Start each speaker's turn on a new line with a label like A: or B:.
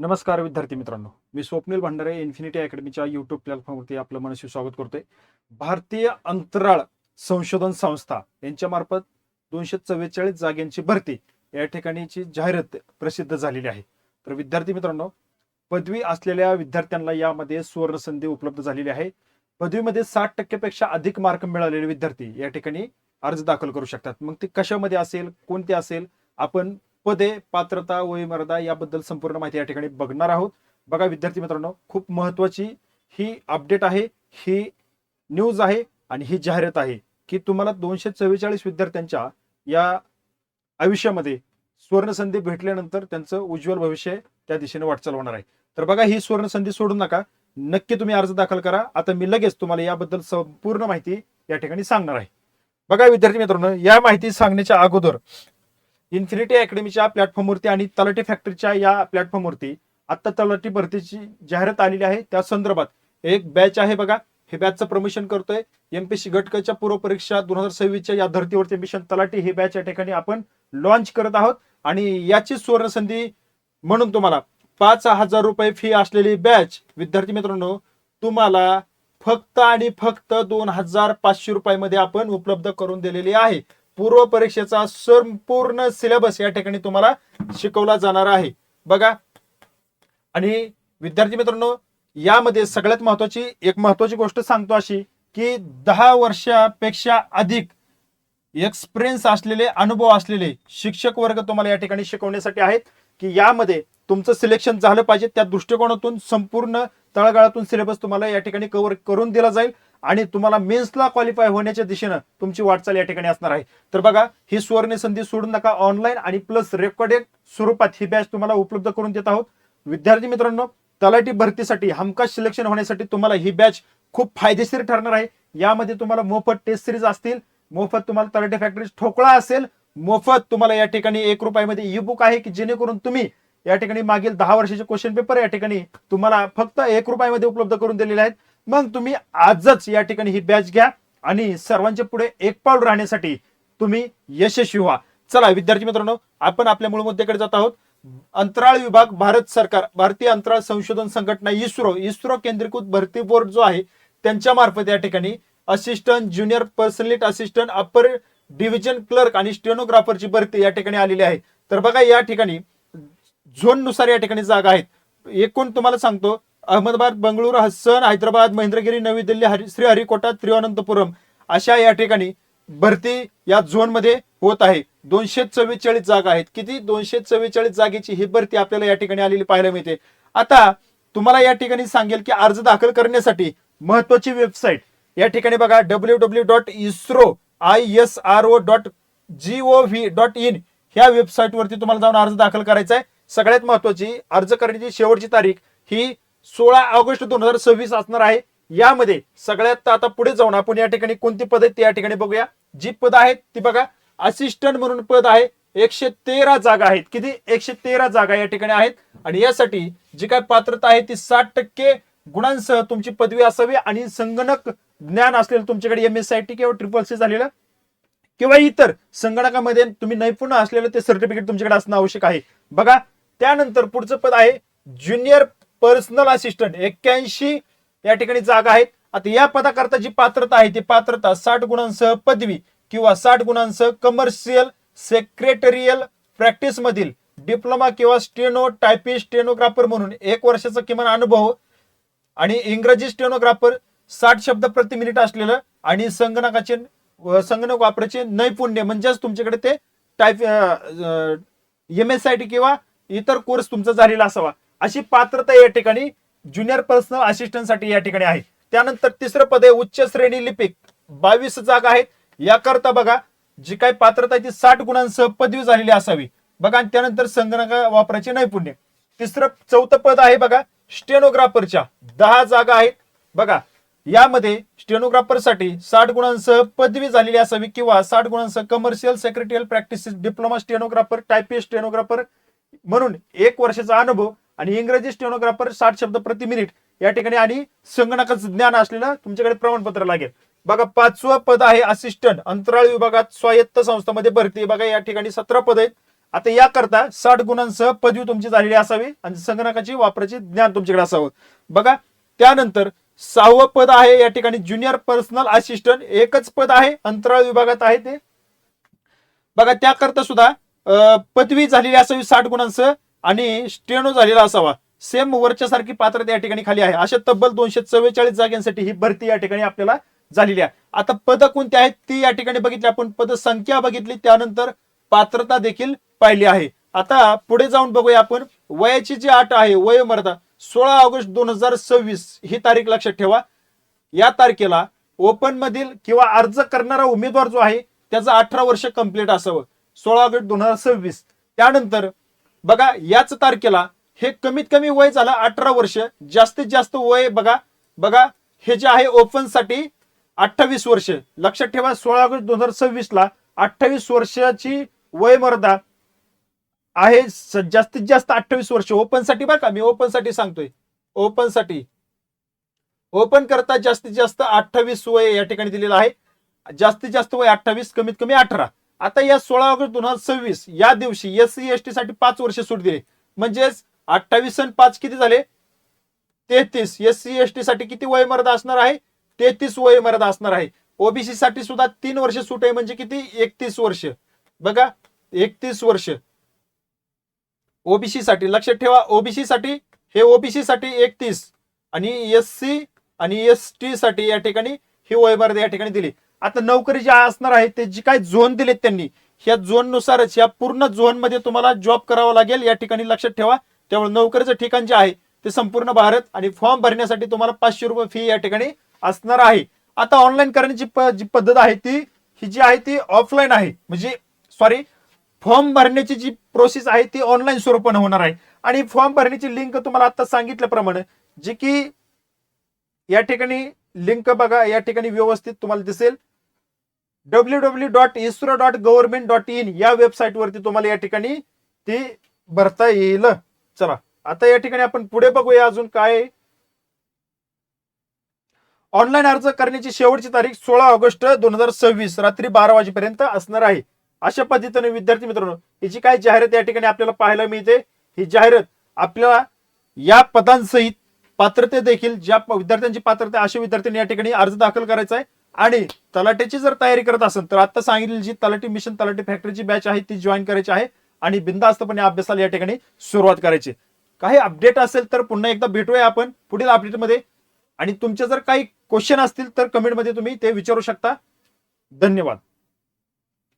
A: नमस्कार विद्यार्थी मित्रांनो, मी स्वप्नील भंडारे इन्फिनिटी अकॅडमीच्या यूट्यूब प्लॅटफॉर्मवरती आपलं मनस्वी स्वागत करतोय. भारतीय अंतराळ संशोधन संस्था यांच्यामार्फत 244 जागांची भरती या ठिकाणीची जाहिरात प्रसिद्ध झालेली आहे. तर विद्यार्थी मित्रांनो, पदवी असलेल्या विद्यार्थ्यांना यामध्ये सुवर्ण संधी उपलब्ध झालेली आहे. पदवीमध्ये 60% पेक्षा अधिक मार्क मिळालेले विद्यार्थी या ठिकाणी अर्ज दाखल करू शकतात. मग ते कशामध्ये असेल, कोणते असेल, आपण पदे, पात्रता, वयोमर्यादा याबद्दल संपूर्ण माहिती या ठिकाणी बघणार आहोत. बघा विद्यार्थी मित्रांनो, खूप महत्वाची ही अपडेट आहे, ही न्यूज आहे आणि ही जाहिरात आहे की तुम्हाला 244 विद्यार्थ्यांच्या या आयुष्यामध्ये सुवर्ण संधी भेटल्यानंतर त्यांचं उज्ज्वल भविष्य त्या दिशेने वाटचाल होणार आहे. तर बघा, ही सुवर्ण संधी सोडू नका, नक्की तुम्ही अर्ज दाखल करा. आता मी लगेच तुम्हाला याबद्दल संपूर्ण माहिती या ठिकाणी सांगणार आहे. बघा विद्यार्थी मित्रांनो, या माहिती सांगण्याच्या अगोदर इन्फिनिटी अकॅडमीच्या प्लॅटफॉर्मवरती आणि तलाठी फॅक्टरीच्या या प्लॅटफॉर्मवरती आता तलाठी भरतीची जाहिरात आलेली आहे. त्या संदर्भात एक बॅच आहे. बघा, हे बॅचचं प्रमोशन करतोय. एमपीएससी गटकच्या पूर्व परीक्षा 2026च्या या धर्तीवरती मिशन तलाठी ही बॅच या ठिकाणी आपण लॉन्च करत आहोत आणि याची सुवर्ण संधी म्हणून तुम्हाला 5,000 रुपये फी असलेली बॅच विद्यार्थी मित्रांनो तुम्हाला फक्त आणि फक्त 2,500 रुपयामध्ये आपण उपलब्ध करून दिलेली आहे. पूर्व परीक्षेचा संपूर्ण सिलेबस या ठिकाणी तुम्हाला शिकवला जाणार आहे. बघा, आणि विद्यार्थी मित्रांनो, यामध्ये सगळ्यात महत्वाची गोष्ट सांगतो अशी की 10 वर्षापेक्षा अधिक एक्सपिरियन्स असलेले, अनुभव असलेले शिक्षक वर्ग तुम्हाला या ठिकाणी शिकवण्यासाठी आहेत की यामध्ये तुमचं सिलेक्शन झालं पाहिजे. त्या दृष्टिकोनातून संपूर्ण तळागाळातून सिलेबस तुम्हाला या ठिकाणी कव्हर करून दिला जाईल आणि तुम्हाला मेन्सला क्वालिफाय होण्याच्या दिशेनं तुमची वाटचाल या ठिकाणी असणार आहे. तर बघा, ही सुवर्ण संधी सोडू नका. ऑनलाईन आणि प्लस रेकॉर्डेड स्वरूपात ही बॅच तुम्हाला उपलब्ध करून देत आहोत. विद्यार्थी मित्रांनो, तलाठी भरतीसाठी हमखास सिलेक्शन होण्यासाठी तुम्हाला ही बॅच खूप फायदेशीर ठरणार आहे. यामध्ये तुम्हाला मोफत टेस्ट सिरीज असतील, मोफत तुम्हाला तलाठी फॅक्टरी ठोकळा असेल, मोफत तुम्हाला या ठिकाणी 1 रुपयामध्ये ई बुक आहे की जेणेकरून तुम्ही या ठिकाणी मागील 10 वर्षाचे क्वेश्चन पेपर या ठिकाणी तुम्हाला फक्त 1 रुपयामध्ये उपलब्ध करून दिलेले आहेत. मग तुम्ही आजच या ठिकाणी ही बॅच घ्या आणि सर्वांच्या पुढे एक पाऊल राहण्यासाठी तुम्ही यशस्वी व्हा. चला विद्यार्थी मित्रांनो, आपण आपल्या मूळ मुद्द्याकडे जात आहोत. अंतराळ विभाग, भारत सरकार, भारतीय अंतराळ संशोधन संघटना इस्रो केंद्रीकृत भरती बोर्ड जो आहे त्यांच्या मार्फत या ठिकाणी असिस्टंट, ज्युनियर पर्सनलिस्ट असिस्टंट, अपर डिव्हिजन क्लर्क आणि स्टेनोग्राफरची भरती या ठिकाणी आलेली आहे. तर बघा, या ठिकाणी झोन नुसार या ठिकाणी जागा आहेत. एकूण तुम्हाला सांगतो, अहमदाबाद, बंगळुरू, हसन, हैदराबाद, महेंद्रगिरी, नवी दिल्ली, श्रीहरिकोटा, तिरुवनंतपुरम अशा या ठिकाणी भरती या झोन मध्ये होत आहे. 244 जागा आहेत. किती? 244 जागेची ही भरती आपल्याला या ठिकाणी आलेली पाहायला मिळते. आता तुम्हाला या ठिकाणी सांगेल की अर्ज दाखल करण्यासाठी महत्वाची वेबसाईट या ठिकाणी बघा, www.isro.gov.in ह्या वेबसाईट वरती तुम्हाला जाऊन अर्ज दाखल करायचा आहे. सगळ्यात महत्वाची, अर्ज करण्याची शेवटची तारीख ही 16 ऑगस्ट 2026 असणार आहे. यामध्ये सगळ्यात आता पुढे जाऊन आपण या ठिकाणी कोणती पद आहेत ते या ठिकाणी बघूया. जी पद आहेत ती बघा, असिस्टंट म्हणून पद आहे. 113 जागा आहेत. किती? 113 जागा या ठिकाणी आहेत. आणि यासाठी जी काय पात्रता आहे ती 60% गुणांसह तुमची पदवी असावी आणि संगणक ज्ञान असलेलं तुमच्याकडे MSIT किंवा SSC झालेलं किंवा इतर संगणकामध्ये तुम्ही नैपुण्य असलेलं ते सर्टिफिकेट तुमच्याकडे असणं आवश्यक आहे. बघा, त्यानंतर पुढचं पद आहे ज्युनियर पर्सनल असिस्टंट. 81 या ठिकाणी जागा आहेत. आता या पदाकरता जी पात्रता आहे ती पात्रता 60 गुणांसह पदवी किंवा 60 गुणांसह कमर्शियल सेक्रेटरियल प्रॅक्टिस मधील डिप्लोमा किंवा स्टेनो टायपिस्ट स्टेनोग्राफर म्हणून 1 वर्षाचा किमान अनुभव आणि इंग्रजी स्टेनोग्राफर 60 शब्द प्रति मिनिट असलेलं आणि संगणक वापराचे नैपुण्य म्हणजेच तुमच्याकडे ते टाईप MSIT किंवा इतर कोर्स तुमचा झालेला असावा अशी पात्रता या ठिकाणी ज्युनियर पर्सनल असिस्टंट साठी या ठिकाणी आहे. त्यानंतर तिसरं पद आहे उच्च श्रेणी लिपिक. 22 जागा आहेत. याकरता बघा, जी काही पात्रता आहे ती 60 गुणांसह पदवी झालेली असावी. बघा, आणि त्यानंतर संगणक वापराचे नैपुण्य. चौथं पद आहे बघा, स्टेनोग्राफरच्या 10 जागा आहेत. बघा, यामध्ये स्टेनोग्राफर साठी 60 गुणांसह पदवी झालेली असावी किंवा 60 गुणांसह commercial secretarial practice diploma stenographer typist stenographer म्हणून 1 वर्षाचा अनुभव आणि इंग्रजी स्टेनोग्राफर 60 शब्द प्रति मिनिट या ठिकाणी आणि संगणकाचं ज्ञान असलेलं तुमच्याकडे प्रमाणपत्र लागेल. बघा, 5वं पद आहे असिस्टंट, अंतराळ विभागात स्वायत्त संस्थांमध्ये भरती. बघा, या ठिकाणी 17 पद आहेत आता याकरता 60 गुणांसह पदवी तुमची झालेली असावी आणि संगणकाची वापराचे ज्ञान तुमच्याकडे असावं. बघा त्यानंतर 6वं पद आहे या ठिकाणी ज्युनियर पर्सनल असिस्टंट, एकच पद आहे, अंतराळ विभागात आहे ते. बघा त्याकरता सुद्धा पदवी झालेली असावी 60 गुणांसह आणि स्टेनो झालेला असावा. सेम वरच्या सारखी पात्रता या ठिकाणी खाली आहे. अशा तब्बल 244 जागांसाठी ही भरती या ठिकाणी आपल्याला झालेली आहे. आता पद कोणती आहेत ती या ठिकाणी बघितली आपण, पद संख्या बघितली, त्यानंतर पात्रता देखील पाहिली आहे. आता पुढे जाऊन बघूया आपण वयाची जी अट आहे वयोमर्यादा 16 ऑगस्ट 2026 ही तारीख लक्षात ठेवा. या तारखेला ओपन मधील किंवा अर्ज करणारा उमेदवार जो आहे त्याचं 18 वर्ष कंप्लीट असावं 16 ऑगस्ट 2026. त्यानंतर बघा याच तारखेला हे कमीत कमी वय झालं 18 वर्ष, जास्तीत जास्त वय बघा हे जे आहे ओपन साठी 28 वर्ष. लक्षात ठेवा 16 ऑगस्ट 2026 ला 28 वर्षाची वयमर्यादा आहे, जास्तीत जास्त 28 वर्ष ओपन साठी. बरं का मी ओपन साठी सांगतोय, ओपन साठी ओपन करता जास्तीत जास्त 28 वय या ठिकाणी दिलेलं आहे. जास्तीत जास्त वय 28, कमीत कमी 18. आता या 16 ऑगस्ट 2026 या दिवशी SC ST साठी 5 वर्ष सूट दिली, म्हणजेच 28 आणि 5 किती झाले 33. SC ST साठी किती वयमर्यादा असणार आहे 33 वयमर्यादा असणार आहे. ओबीसी साठी सुद्धा 3 वर्ष सूट आहे, म्हणजे किती 31 वर्ष. बघा 31 वर्ष ओबीसी साठी. लक्षात ठेवा ओबीसी साठी हे ओबीसी साठी 31 आणि SC आणि ST साठी या ठिकाणी ही वयमर्यादा या ठिकाणी दिली. आता नोकरी जी असणार आहे ते जी काही झोन दिलेत त्यांनी, ह्या झोन नुसारच या पूर्ण झोन मध्ये तुम्हाला जॉब करावा लागेल या ठिकाणी लक्षात ठेवा. त्यामुळे नोकरीचं ठिकाण जे आहे ते संपूर्ण भारत आणि फॉर्म भरण्यासाठी तुम्हाला 500 रुपये फी या ठिकाणी असणार आहे. आता ऑनलाईन करण्याची जी पद्धत आहे ती ही जी आहे ती ऑफलाईन आहे, म्हणजे सॉरी फॉर्म भरण्याची जी प्रोसेस आहे ती ऑनलाईन स्वरूपाने होणार आहे. आणि फॉर्म भरण्याची लिंक तुम्हाला आता सांगितल्याप्रमाणे जी की या ठिकाणी लिंक बघा या ठिकाणी व्यवस्थित तुम्हाला दिसेल www.isro.government.in या वेबसाईट वरती तुम्हाला या ठिकाणी ती भरता येईल. चला आता या ठिकाणी आपण पुढे बघूया अजून काय. ऑनलाईन अर्ज करण्याची शेवटची तारीख 16 ऑगस्ट 2026 रात्री 12 वाजेपर्यंत असणार आहे. अशा पद्धतीने विद्यार्थी मित्रांनो ही जी काय जाहिरात या ठिकाणी आपल्याला पाहायला मिळते, ही जाहिरात आपल्याला या पदांसहित पात्रते देखील ज्या विद्यार्थ्यांची पात्रता अशा विद्यार्थ्यांनी या ठिकाणी अर्ज दाखल करायचा आहे. आणि तलाठीची जर तयारी करत असेल तर आता सांगितलेली जी तलाठी मिशन तलाठी फॅक्टरीची बॅच आहे ती जॉईन करायची आहे आणि बिनधास्तपणे अभ्यासाला या ठिकाणी सुरुवात करायची. काही अपडेट असेल तर पुन्हा एकदा भेटूया आपण पुढील अपडेटमध्ये. आणि तुमचे जर काही क्वेश्चन असतील तर कमेंटमध्ये तुम्ही ते विचारू शकता. धन्यवाद.